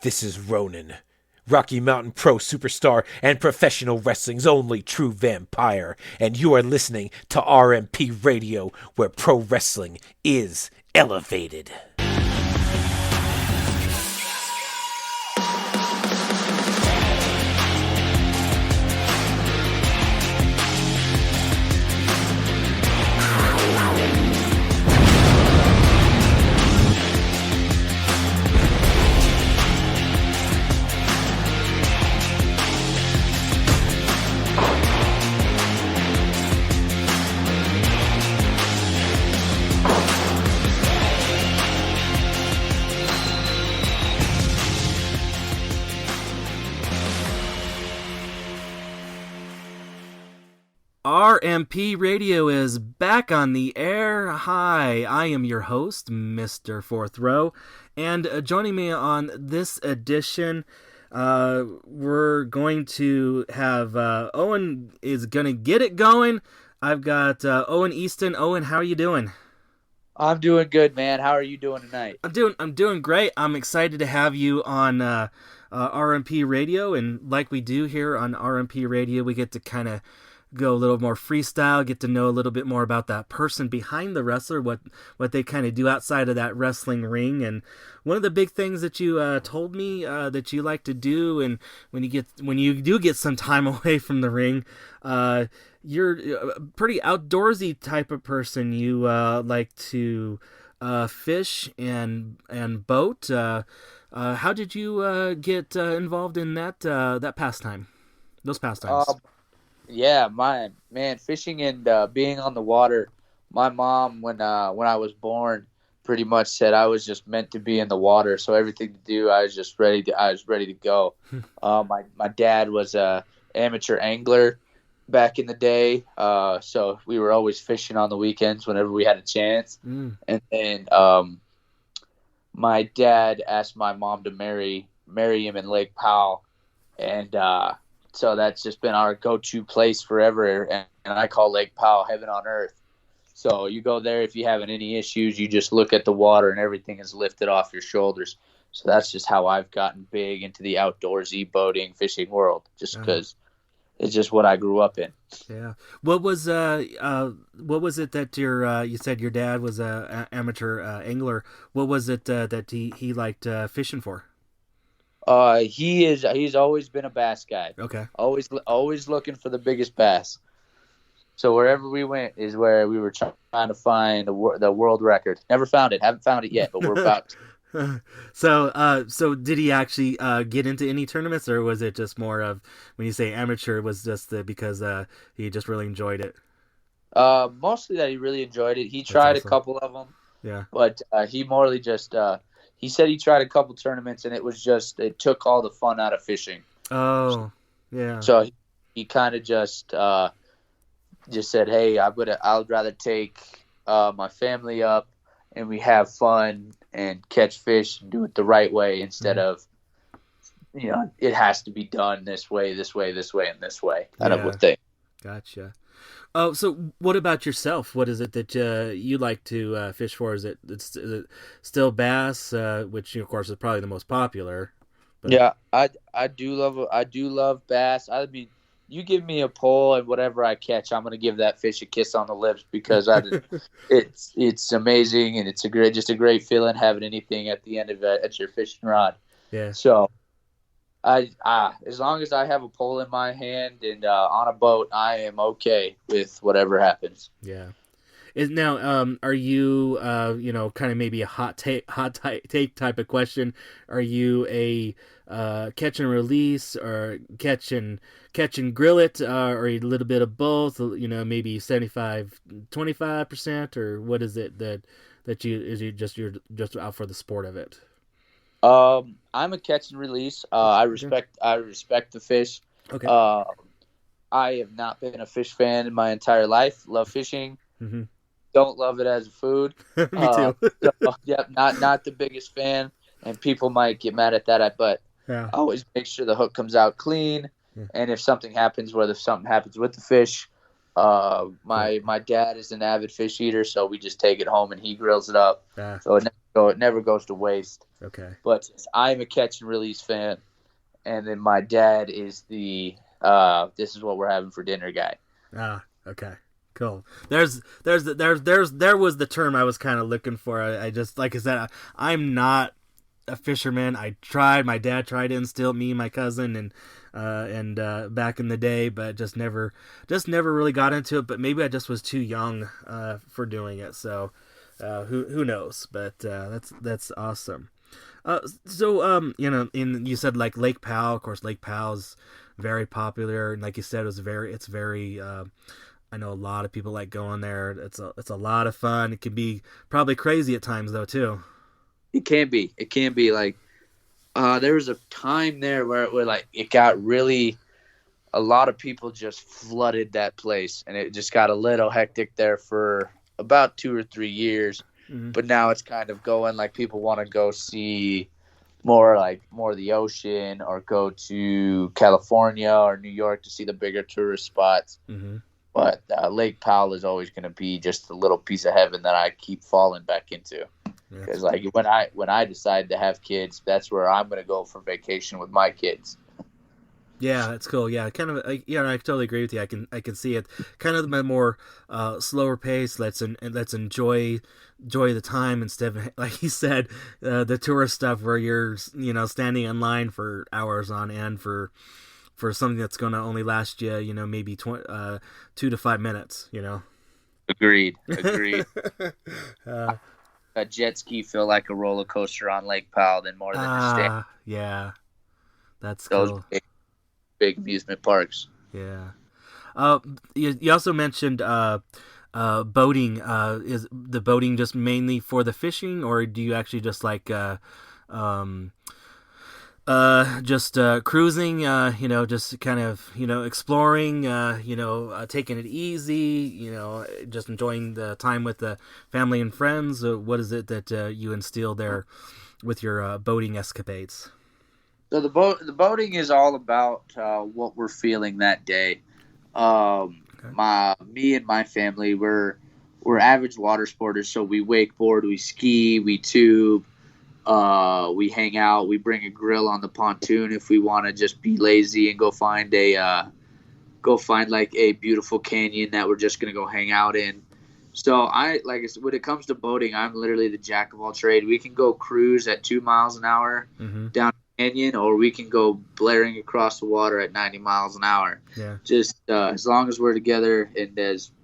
This is Ronan, Rocky Mountain Pro Superstar and professional wrestling's only true vampire, and you are listening to RMP Radio, where pro wrestling is elevated. RMP Radio is back on the air. Hi, I am your host, Mr. Fourth Row, and joining me on this edition, we're going to have Owen is going to get it going. I've got Owen Easton. Owen, how are you doing? I'm doing good, man. How are you doing tonight? I'm doing great. I'm excited to have you on RMP Radio, and like we do here on RMP Radio, we get to kind of go a little more freestyle, get to know a little bit more about that person behind the wrestler, what they kind of do outside of that wrestling ring. And one of the big things that you told me that you like to do, and when you do get some time away from the ring, you're a pretty outdoorsy type of person. You like to fish and boat. How did you get involved in that pastime? Those pastimes. Yeah, fishing and being on the water. My mom, when I was born, pretty much said I was just meant to be in the water. So everything to do, I was ready to go. My dad was a amateur angler back in the day, so we were always fishing on the weekends whenever we had a chance. And then my dad asked my mom to marry him in Lake Powell, and so that's just been our go-to place forever, and I call Lake Powell heaven on earth. So you go there, if you're having any issues, you just look at the water and everything is lifted off your shoulders. So that's just how I've gotten big into the outdoorsy boating, fishing world, just because it's just what I grew up in. Yeah. What was it that you said your dad was a amateur angler? What was it that he liked fishing for? He's always been a bass guy. Okay. Always looking for the biggest bass. So wherever we went is where we were trying to find the world record. Never found it. Haven't found it yet, but we're about to. So did he actually get into any tournaments, or was it just more of, when you say amateur, was just because he just really enjoyed it? Mostly that he really enjoyed it. He tried a couple of them. Yeah. But he morely just he said he tried a couple tournaments, and it took all the fun out of fishing. Oh, yeah. So he kind of just said, "Hey, I'd rather take my family up, and we have fun and catch fish and do it the right way instead of, it has to be done this way, and this way, kind of a thing." Gotcha. Oh, so what about yourself? What is it that you like to fish for? Is it still bass, which of course is probably the most popular? But... Yeah, I do love bass. I mean, you give me a pole and whatever I catch, I'm gonna give that fish a kiss on the lips, because it's amazing, and it's just a great feeling having anything at the end of it at your fishing rod. Yeah. So as long as I have a pole in my hand and on a boat, I am okay with whatever happens. Yeah. Now, are you, kind of maybe a hot take type of question? Are you a catch and release, or catch and grill it, or a little bit of both? Maybe 75-25%, or what is it that you're just out for the sport of it? I'm a catch and release. I respect the fish. Okay. I have not been a fish fan in my entire life. Love fishing. Mm-hmm. Don't love it as a food. Me too. Not the biggest fan, and people might get mad at that. But yeah. I always make sure the hook comes out clean, and if something happens with the fish, My dad is an avid fish eater, so we just take it home and he grills it up. Ah, So it never goes to waste. okay. But I'm a catch and release fan, and then my dad is the this is what we're having for dinner guy. Ah, okay. Cool. There was the term I was kind of looking for. I just, like I said, I'm not a fisherman. I tried. My dad tried to instill me, my cousin, and back in the day, but just never really got into it. But maybe I just was too young for doing it. So who knows? But that's awesome. So you said like Lake Powell. Of course, Lake Powell's very popular, and like you said, it's very. I know a lot of people like going there. It's a lot of fun. It can be probably crazy at times though too. It can be. It can be like there was a time there where like it got really. A lot of people just flooded that place, and it just got a little hectic there for about 2 or 3 years. Mm-hmm. But now it's kind of going like people want to go see more of the ocean, or go to California or New York to see the bigger tourist spots. Mm-hmm. But Lake Powell is always going to be just a little piece of heaven that I keep falling back into. Because like when I decide to have kids, that's where I'm going to go for vacation with my kids. Yeah, that's cool. Yeah, kind of. I totally agree with you. I can see it. Kind of the more slower pace. Let's enjoy the time instead of, like you said, the tourist stuff where you're standing in line for hours on end for something that's going to only last you maybe 2 to 5 minutes. Agreed. A jet ski feel like a roller coaster on Lake Powell than more than a stand. Yeah, that's Those cool. big amusement parks. Yeah. You also mentioned boating. Is the boating just mainly for the fishing, or do you actually just like cruising? Just kind of exploring. Taking it easy. Just enjoying the time with the family and friends. What is it that you instill there with your boating escapades? So the boating is all about what we're feeling that day. Me and my family, we're average water sporters, so we wakeboard, we ski, we tube, we hang out, we bring a grill on the pontoon if we want to just be lazy and go find like a beautiful canyon that we're just gonna go hang out in. So when it comes to boating, I'm literally the jack of all trades. We can go cruise at 2 miles an hour down canyon, or we can go blaring across the water at 90 miles an hour. Yeah. Just as long as we're together, and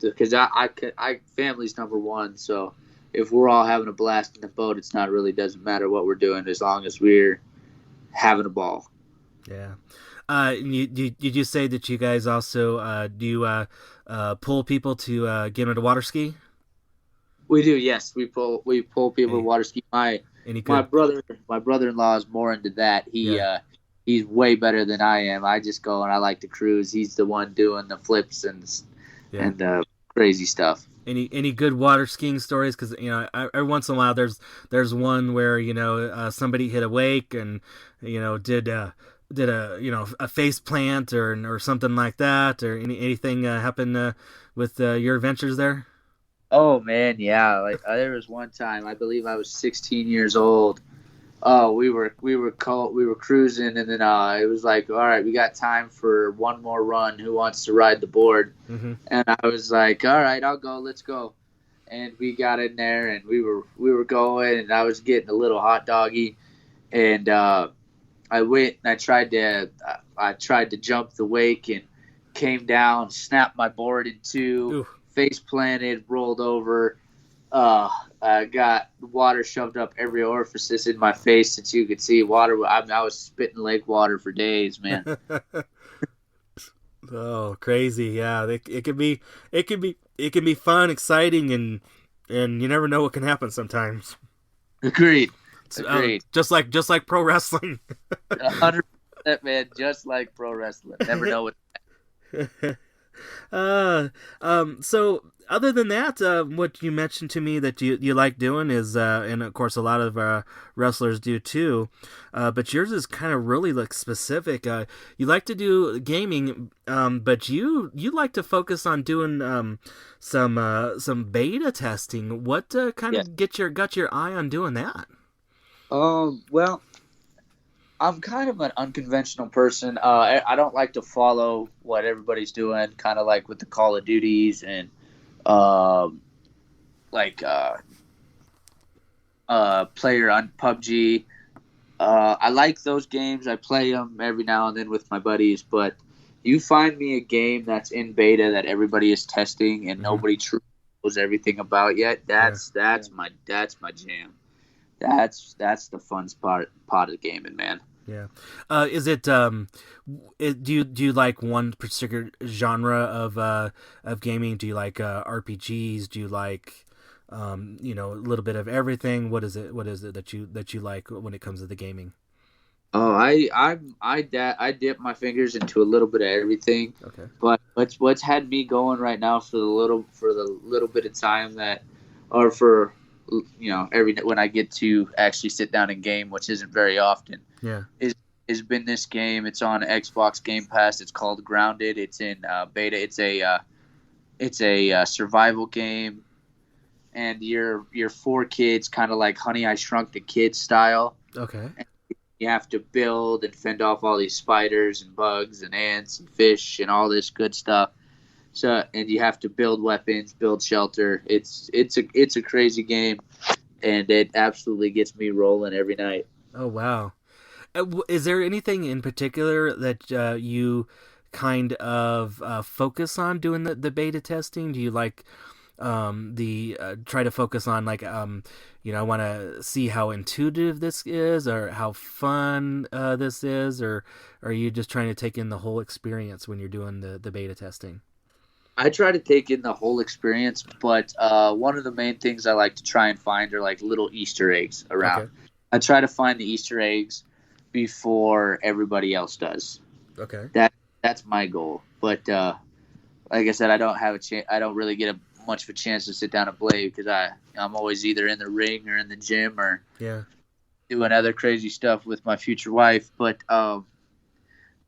because I family's number one. So if we're all having a blast in the boat, doesn't matter what we're doing as long as we're having a ball. Yeah. Did you say that you guys also do pull people to get into water ski? We do, yes. We pull people to water ski. My brother-in-law is more into that. He's way better than I am. I just go and I like to cruise. He's the one doing the flips and crazy stuff. Any good water skiing stories? Because every once in a while there's one where somebody hit a wake and did a face plant or something like that, or anything happen with your adventures there? Oh man, yeah. Like there was one time, I believe I was 16 years old. We were cruising, and then it was like, all right, we got time for one more run. Who wants to ride the board? Mm-hmm. And I was like, all right, I'll go. Let's go. And we got in there, and we were going, and I was getting a little hot doggy, and I went and I tried to jump the wake and came down, snapped my board in two. Ooh. Face planted, rolled over. I got water shoved up every orifice in my face that you could see. Water. I was spitting lake water for days, man. Oh, crazy! Yeah, it can be fun, exciting, and you never know what can happen sometimes. Agreed. Just like pro wrestling. 100%, man. Just like pro wrestling. Never know what. So Other than that, what you mentioned to me that you like doing is, and of course a lot of wrestlers do too, but yours is kind of really like specific. You like to do gaming, but you like to focus on doing some beta testing. What kind Yes. of got your eye on doing that? Well, I'm kind of an unconventional person. I don't like to follow what everybody's doing, kind of like with the Call of Duties and um, like player on PUBG. I like those games. I play them every now and then with my buddies, but you find me a game that's in beta that everybody is testing and Mm-hmm. nobody truly knows everything about yet. Yeah. That's my jam. That's the fun part of gaming, man. Yeah. Is it do you like one particular genre of gaming? Do you like RPGs? Do you like a little bit of everything? What is it that you like when it comes to the gaming? Oh, I dip my fingers into a little bit of everything, Okay. but what's had me going right now for the little bit of time that, or for every when I get to actually sit down and game, which isn't very often, Yeah. is has been this game. It's on Xbox Game Pass. It's called Grounded. It's in beta. It's a survival game, and you're four kids, kind of like Honey I Shrunk the Kids style. Okay. You have to build and fend off all these spiders and bugs and ants and fish and all this good stuff. So, and you have to build weapons, build shelter. It's a crazy game, and it absolutely gets me rolling every night. Oh wow. Is there anything in particular that you kind of focus on doing the beta testing? Do you like the try to focus on like I want to see how intuitive this is or how fun this is, or are you just trying to take in the whole experience when you're doing the beta testing? I try to take in the whole experience, but one of the main things I like to try and find are like little Easter eggs around. Okay. I try to find the Easter eggs before everybody else does. Okay. That's my goal. But like I said, I don't have a chance. I don't really get much of a chance to sit down and play because I'm always either in the ring or in the gym or Yeah. doing other crazy stuff with my future wife. But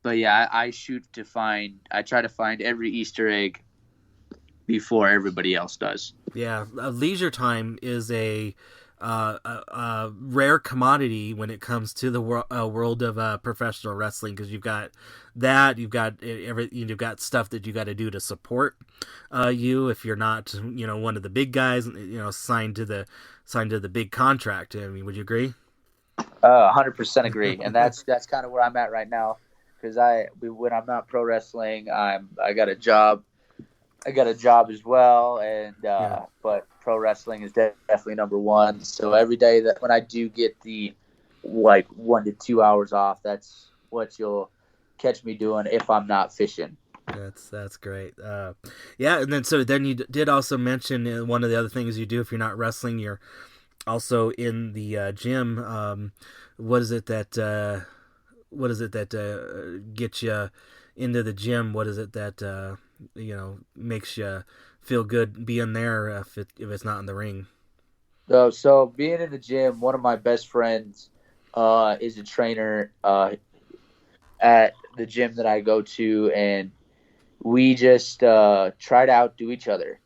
yeah, I try to find every Easter egg before everybody else does. Yeah, leisure time is a rare commodity when it comes to the world of professional wrestling, because you've got stuff that you got to do to support you if you're not one of the big guys signed to the big contract. I mean, would you agree? 100% agree, and that's kind of where I'm at right now. Because when I'm not pro wrestling, I got a job. I got a job as well, and but pro wrestling is definitely number one. So every day that when I do get the 1 to 2 hours off, that's what you'll catch me doing if I'm not fishing. That's great. Yeah, and then you did also mention one of the other things you do if you're not wrestling, you're also in the gym. What is it that gets you into the gym? What is it that makes you feel good being there if it's not in the ring? So being in the gym, one of my best friends is a trainer at the gym that I go to, and we just try to outdo each other.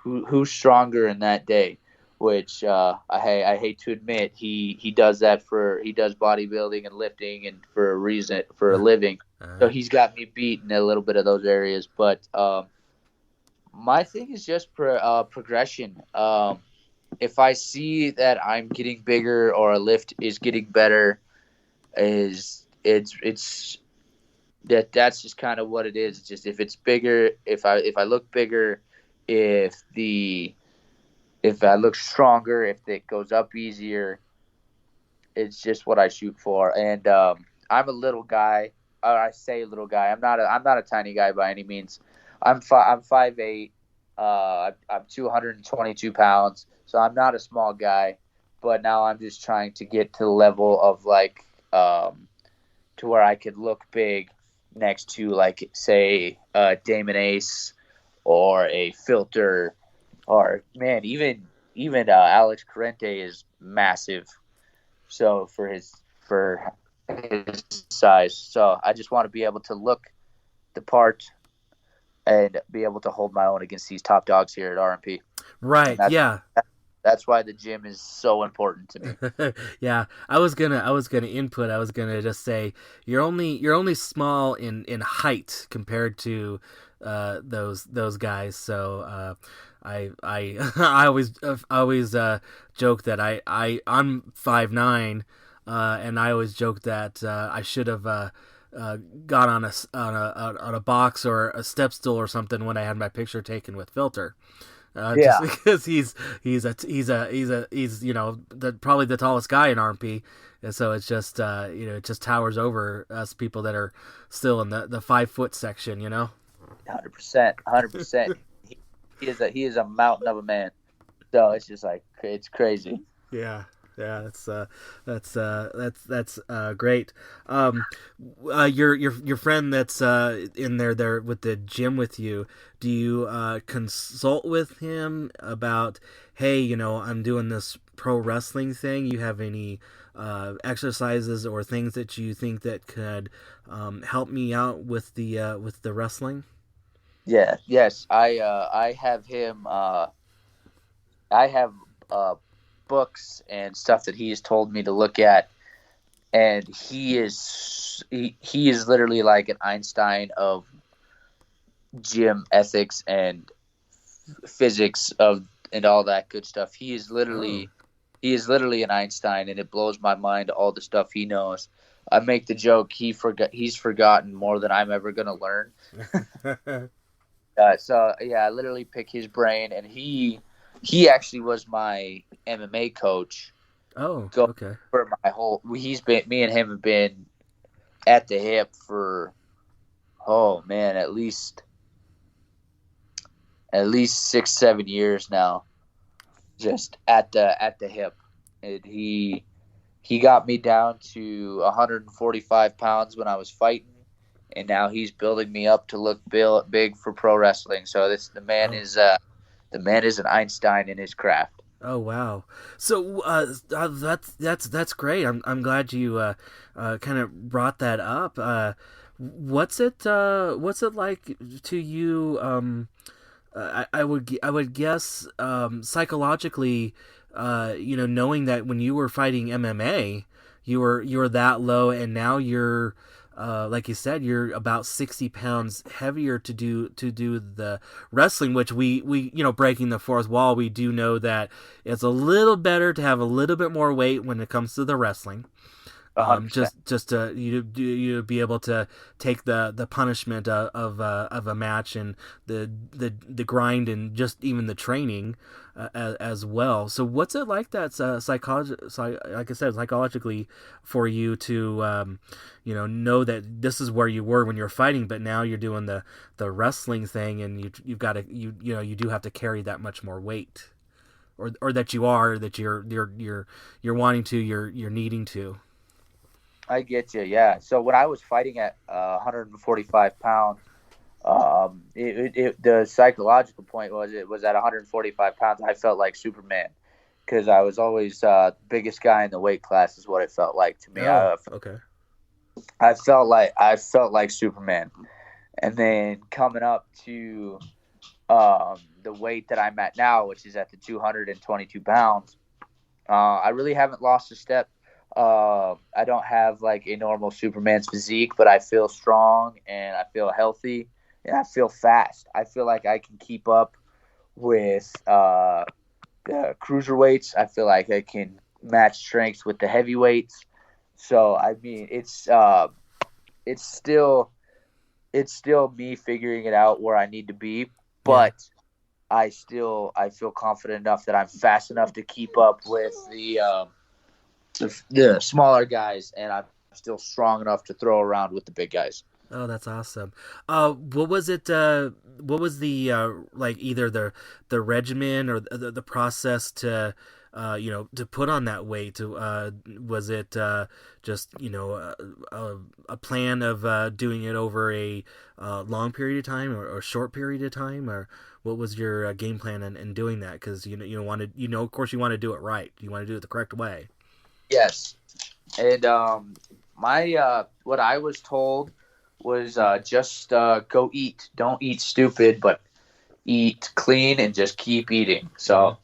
Who's stronger in that day, which I hate to admit he does bodybuilding and lifting and for a living. So he's got me beat in a little bit of those areas, but my thing is just progression. If I see that I'm getting bigger or a lift is getting better, that's just kind of what it is. It's just if it's bigger, if I look bigger, if I look stronger, if it goes up easier, it's just what I shoot for. And I'm a little guy. I say little guy. I'm not a tiny guy by any means. I'm 5'8". I'm 222 pounds, so I'm not a small guy. But now I'm just trying to get to the level of to where I could look big next to say Damon Ace or a filter, or man, even Alex Corrente is massive. So for his size, so I just want to be able to look the part and be able to hold my own against these top dogs here at RMP. Right. Yeah. That's why the gym is so important to me. Yeah, I was gonna input. I was gonna just say you're only small in height compared to those guys. So I I always joke that I'm 5'9", and I always joke that I should have got on a box or a step stool or something when I had my picture taken with filter. Just because he's probably the tallest guy in RMP, and so it's just it just towers over us people that are still in the 5 foot section. 100%. He is a mountain of a man. So it's just like it's crazy. Yeah. Yeah, that's great. Your friend that's in there with the gym with you. Do you consult with him about, hey, I'm doing this pro wrestling thing? You have any exercises or things that you think that could help me out with the wrestling? Yeah. Yes. I have him. I have books and stuff that he has told me to look at, and he is literally like an Einstein of gym ethics and physics and all that good stuff. He is literally an Einstein, and it blows my mind all the stuff he knows. I make the joke he's forgotten more than I'm ever gonna learn. So yeah, I literally pick his brain, and he actually was my MMA coach. Oh, okay. For my whole, me and him have been at the hip for, oh man, at least 6-7 years now, just at the hip. And he got me down to 145 pounds when I was fighting, and now he's building me up to look big for pro wrestling. So the man is an Einstein in his craft. Oh wow! So that's great. I'm glad you kind of brought that up. What's it like to you? I would guess psychologically, knowing that when you were fighting MMA, you were that low, and now you're. Like you said, you're about 60 pounds heavier to do the wrestling, which we breaking the fourth wall. We do know that it's a little better to have a little bit more weight when it comes to the wrestling. Just to you be able to take the punishment of a match and the grind and just even the training as well. So what's it like that like I said, psychologically for you to know that this is where you were when you were fighting, but now you're doing the wrestling thing, and you've got to you do have to carry that much more weight, or that you're wanting to, you're needing to. I get you, yeah. So when I was fighting at 145 pounds, the psychological point was it was at 145 pounds. I felt like Superman because I was always biggest guy in the weight class. Is what it felt like to me. Okay. I felt like Superman, and then coming up to the weight that I'm at now, which is at the 222 pounds, I really haven't lost a step. I don't have like a normal Superman's physique, but I feel strong and I feel healthy and I feel fast. I feel like I can keep up with the cruiserweights. I feel like I can match strengths with the heavyweights. So I mean, it's still me figuring it out where I need to be, but I feel confident enough that I'm fast enough to keep up with the smaller guys, and I'm still strong enough to throw around with the big guys. Oh, that's awesome. What was it? What was the like either the regimen or the process to to put on that weight? Was it just a plan of doing it over a long period of time or a short period of time, or what was your game plan in doing that? Because of course you want to do it right. You want to do it the correct way. Yes, and my what I was told was just go eat. Don't eat stupid, but eat clean and just keep eating. So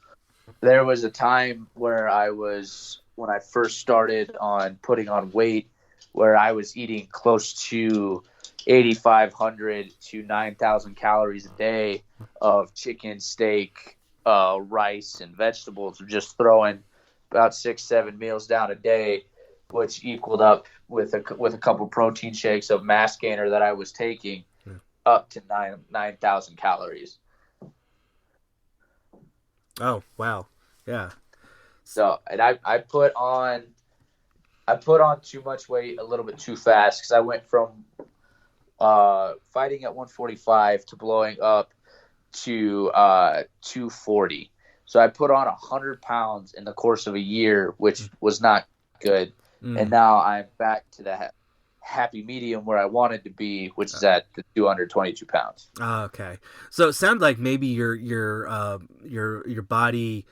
there was a time where when I first started on putting on weight, where I was eating close to 8,500 to 9,000 calories a day of chicken, steak, rice, and vegetables, just throwing about 6-7 meals down a day, which equaled up with a couple protein shakes of mass gainer that I was taking up to 9,000 calories. Oh, wow. Yeah. So, and I put on too much weight a little bit too fast, because I went from fighting at 145 to blowing up to 240. So I put on 100 pounds in the course of a year, which was not good. And now I'm back to the happy medium where I wanted to be, which is at the 222 pounds. Okay. So it sounds like maybe your body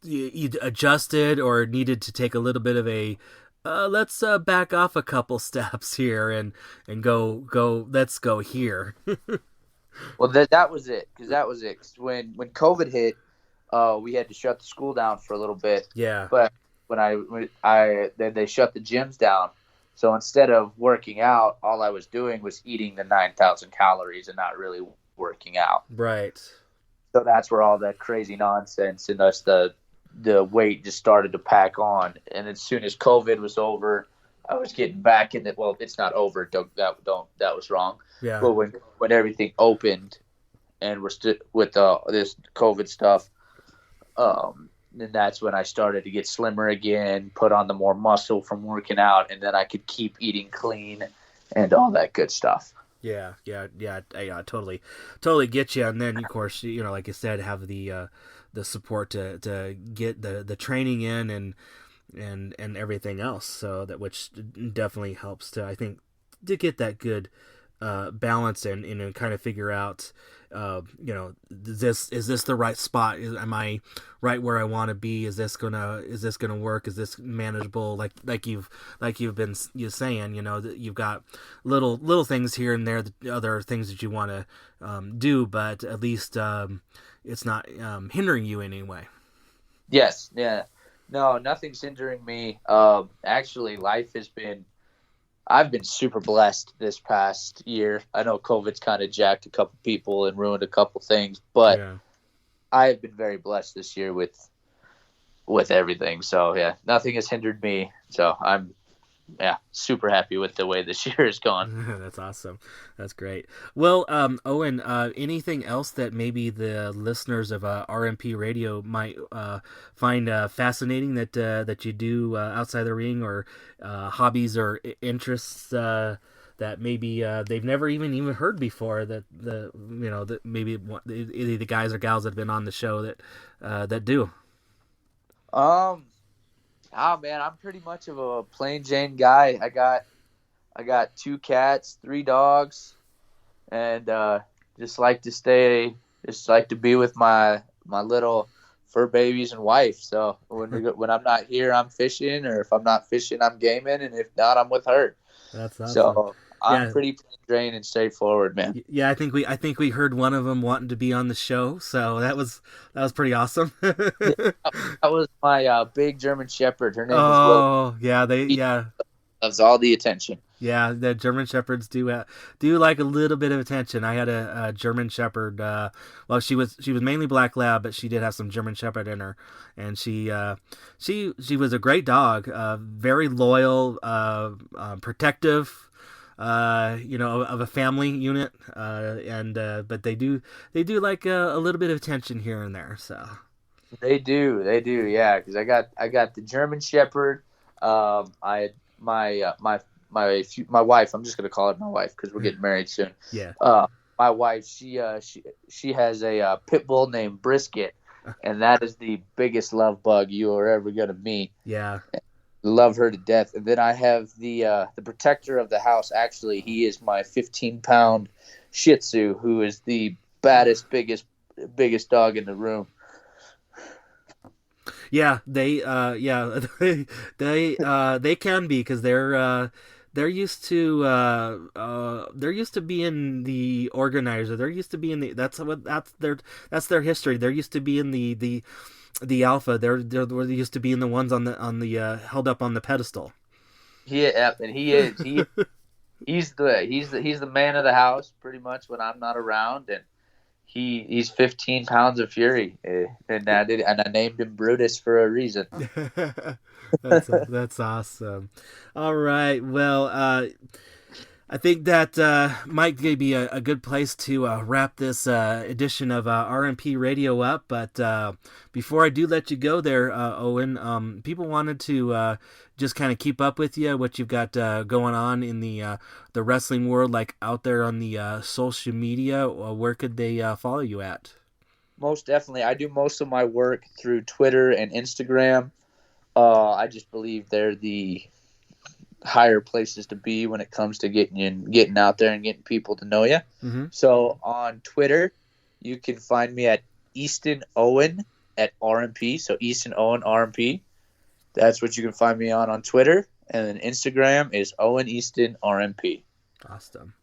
you adjusted or needed to take a little bit of a let's back off a couple steps here and go let's go here. Well, that was it, because that was it. 'Cause when COVID hit, we had to shut the school down for a little bit. Yeah. But then they shut the gyms down. So instead of working out, all I was doing was eating the 9,000 calories and not really working out. Right. So that's where all that crazy nonsense and thus the weight just started to pack on. And as soon as COVID was over, I was getting back in it. Well, it's not over. That was wrong. Yeah. But when everything opened and we're with this COVID stuff, then that's when I started to get slimmer again, put on the more muscle from working out, and then I could keep eating clean and all that good stuff. Yeah, totally get you. And then, of course, like I said, have the support to get the training in and everything else. So that, which definitely helps to, I think, to get that good balance and kind of figure out, is this the right spot? Am I right where I want to be? Is this gonna work? Is this manageable? Like you've been saying, that you've got little things here and there, other things that you want to do, but at least it's not hindering you in any way. Yes, yeah, no, nothing's hindering me. Actually, I've been super blessed this past year. I know COVID's kind of jacked a couple people and ruined a couple things, but yeah. I have been very blessed this year with everything. So yeah, nothing has hindered me. So I'm super happy with the way this year has gone. That's awesome. That's great. Well, Owen, anything else that maybe the listeners of RMP Radio might find fascinating that you do outside the ring, or hobbies or interests that maybe they've never even heard before, that that maybe either the guys or gals that have been on the show that do? Oh man, I'm pretty much of a plain Jane guy. I got 2 cats, 3 dogs, and just like to be with my little fur babies and wife. So when I'm not here, I'm fishing, or if I'm not fishing, I'm gaming, and if not, I'm with her. That's awesome. So I'm pretty plain Jane and straightforward, man. Yeah, I think we heard one of them wanting to be on the show, so that was pretty awesome. That was my big German Shepherd. Her name was Well. Yeah, loves all the attention. Yeah, the German Shepherds do like a little bit of attention. I had a German Shepherd. Well, she was mainly Black Lab, but she did have some German Shepherd in her, and she was a great dog, very loyal, protective. Of a family unit, but they do like a little bit of attention here and there. So they do, yeah. Because I got the German Shepherd. My wife. I'm just gonna call her my wife because we're getting married soon. Yeah. My wife. She has a pit bull named Brisket, and that is the biggest love bug you are ever gonna meet. Yeah. Love her to death. And then I have the protector of the house. Actually, he is my 15-pound Shih Tzu, who is the baddest, biggest dog in the room. Yeah, they they can be, because they're used to be in the organizer. They're used to be in the that's their history. They're used to be in the alpha. They're used to be in the ones on the held up on the pedestal. Yeah, and he's the man of the house pretty much when I'm not around, and he's 15 pounds of fury, and I named him Brutus for a reason. That's awesome. All right, well, I think that might be a good place to wrap this edition of RMP Radio up. But before I do let you go there, Owen, people wanted to just kind of keep up with you, what you've got going on in the wrestling world, like out there on the social media. Where could they follow you at? Most definitely. I do most of my work through Twitter and Instagram. I just believe they're the higher places to be when it comes to getting out there and getting people to know you. Mm-hmm. So on Twitter, you can find me at Easton Owen at RMP. So Easton Owen RMP. That's what you can find me on Twitter. And then Instagram is Owen Easton RMP. Awesome.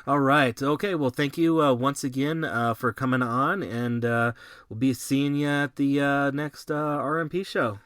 All right. Okay. Well, thank you once again for coming on, and we'll be seeing you at the next RMP show.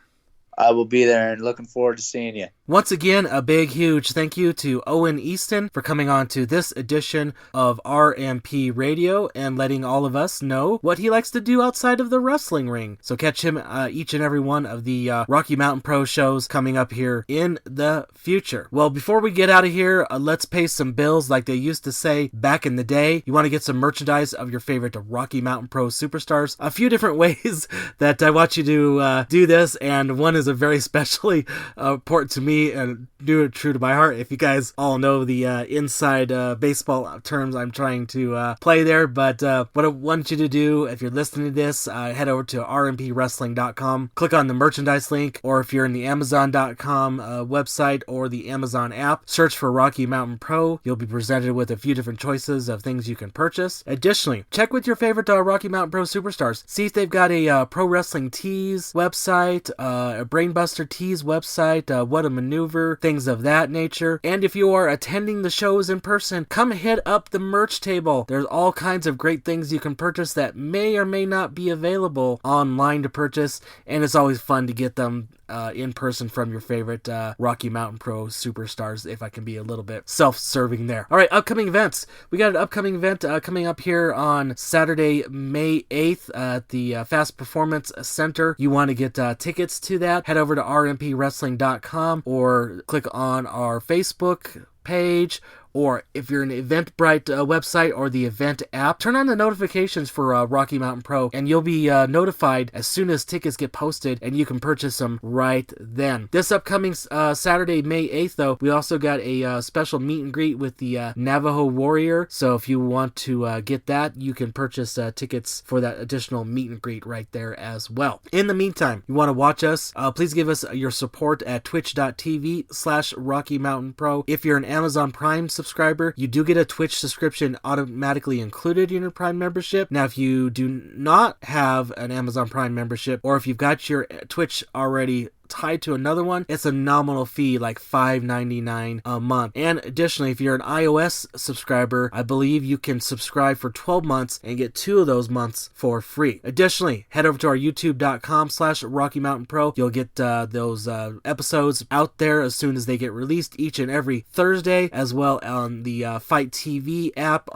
I will be there and looking forward to seeing you. Once again, a big, huge thank you to Owen Easton for coming on to this edition of RMP Radio and letting all of us know what he likes to do outside of the wrestling ring. So catch him each and every one of the Rocky Mountain Pro shows coming up here in the future. Well, before we get out of here, let's pay some bills like they used to say back in the day. You want to get some merchandise of your favorite Rocky Mountain Pro superstars? A few different ways that I want you to do this, and one is a very specially important to me and do it true to my heart. If you guys all know the inside baseball terms I'm trying to play there, but what I want you to do, if you're listening to this, head over to rmpwrestling.com, click on the merchandise link, or if you're in the amazon.com website or the Amazon app, search for Rocky Mountain Pro. You'll be presented with a few different choices of things you can purchase. Additionally, check with your favorite Rocky Mountain Pro superstars. See if they've got a Pro Wrestling Tees website, a Brainbuster Tees website, What a Maneuver, things of that nature. And if you are attending the shows in person, come hit up the merch table. There's all kinds of great things you can purchase that may or may not be available online to purchase, and it's always fun to get them in person from your favorite Rocky Mountain Pro superstars, if I can be a little bit self-serving there. All right, upcoming events. We got an upcoming event coming up here on Saturday, May 8th at the Fast Performance Center. You want to get tickets to that, head over to rmpwrestling.com or click on our Facebook page, or if you're an Eventbrite website or the event app, turn on the notifications for Rocky Mountain Pro, and you'll be notified as soon as tickets get posted, and you can purchase them right then. This upcoming Saturday, May 8th, though, we also got a special meet and greet with the Navajo Warrior, so if you want to get that, you can purchase tickets for that additional meet and greet right there as well. In the meantime, you want to watch us, please give us your support at twitch.tv/Rocky Mountain Pro. If you're an Amazon Prime subscriber, you do get a Twitch subscription automatically included in your Prime membership. Now, if you do not have an Amazon Prime membership, or if you've got your Twitch already tied to another one, it's a nominal fee, like $5.99 a month. And additionally, if you're an iOS subscriber, I believe you can subscribe for 12 months and get 2 of those months for free. Additionally, head over to our youtube.com/Rocky Mountain Pro. You'll get those episodes out there as soon as they get released each and every Thursday, as well on the Fight TV app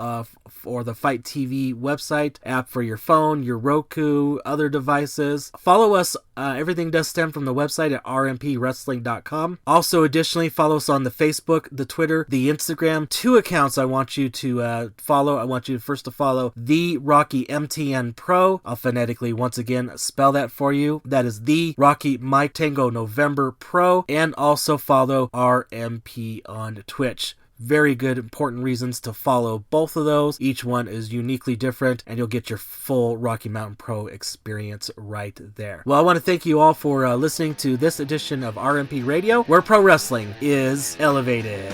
or the Fight TV website app for your phone, your Roku, other devices. Follow us. Everything does stem from the website at rmpwrestling.com. Also, additionally, follow us on the Facebook, the Twitter, the Instagram. 2 accounts I want you to follow. I want you first to follow the Rocky MTN Pro. I'll phonetically once again spell that for you. That is the Rocky Mike Tango November Pro. And also follow RMP on Twitch. very good, important reasons to follow both of those. Each one is uniquely different, and you'll get your full Rocky Mountain Pro experience right there. Well, I want to thank you all for listening to this edition of RMP Radio, where pro wrestling is elevated.